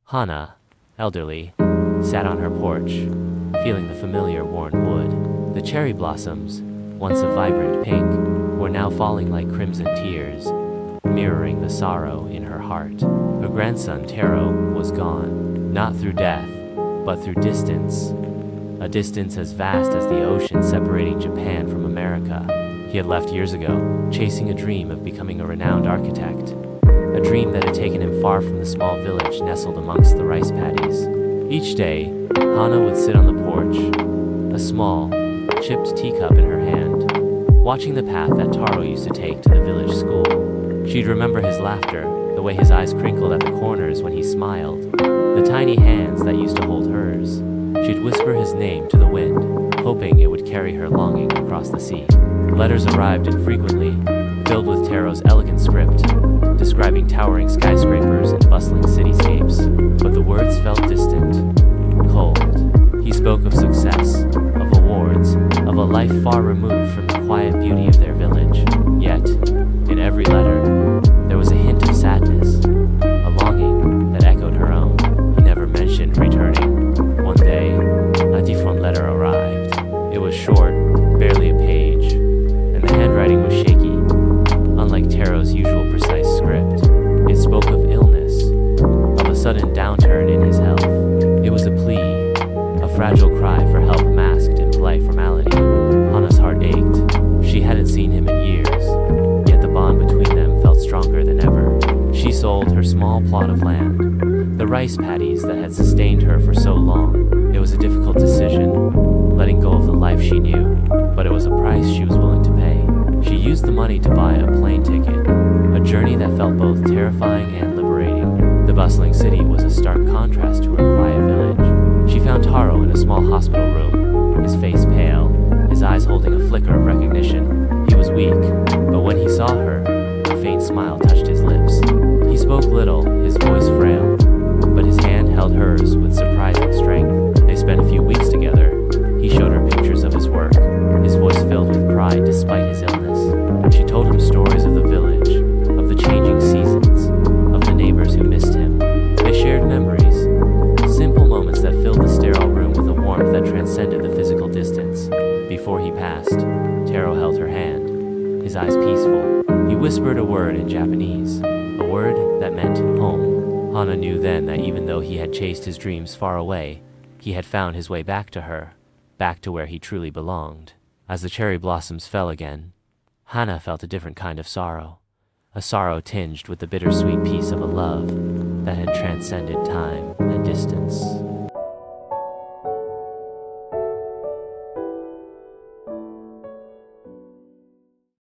Hana, elderly, sat on her porch, feeling the familiar worn wood. The cherry blossoms, once a vibrant pink, were now falling like crimson tears, mirroring the sorrow in her heart. Her grandson, Taro, was gone, not through death, but through distance. A distance as vast as the ocean separating Japan from America. He had left years ago, chasing a dream of becoming a renowned architect. A dream that had taken him far from the small village nestled amongst the rice paddies. Each day, Hana would sit on the porch, a small, chipped teacup in her hand, watching the path that Taro used to take to the village school. She'd remember his laughter, the way his eyes crinkled at the corners when he smiled, the tiny hands that used to hold hers. She'd whisper his name to the wind, hoping it would carry her longing across the sea. Letters arrived infrequently, filled with Taro's elegant script, describing towering skyscrapers and bustling cityscapes, but the words felt distant, cold. He spoke of success, of awards, of a life far removed from the quiet beauty of their village. Yet, in every letter, there was a hint of sadness, a longing that echoed her own. He never mentioned returning. One day, a different letter arrived. It was short, barely a page, and the handwriting was shaky, unlike Taro's usual precise script. It spoke of illness, of a sudden downturn in his health. It was a plea, a fragile cry for help masked in polite formality. Hana's heart ached. She hadn't seen him in years, yet the bond between them felt stronger than ever. She sold her small plot of land, the rice paddies that had sustained her for so long. It was a difficult decision, letting go of the life she knew, but it was a price she was willing to pay. She used the money to buy a plane ticket, a journey that felt both terrifying and liberating. The bustling city was a stark contrast to her quiet village. She found Taro in a small hospital room, his face pale, his eyes holding a flicker of recognition. He was weak, but when he saw her, a faint smile touched his lips. He spoke little, his voice frail, but his hand held hers with surprising strength. They spent a few weeks together. He showed her pictures of his work, his voice filled with pride despite his illness. She told him stories of the village, of the changing seasons, of the neighbors who missed him. They shared memories, simple moments that filled the sterile room with a warmth that transcended the physical distance. Before he passed, Taro held her hand, his eyes peaceful. He whispered a word in Japanese, a word that meant home. Hana knew then that even though he had chased his dreams far away, he had found his way back to her, back to where he truly belonged. As the cherry blossoms fell again, Hana felt a different kind of sorrow, a sorrow tinged with the bittersweet peace of a love that had transcended time and distance.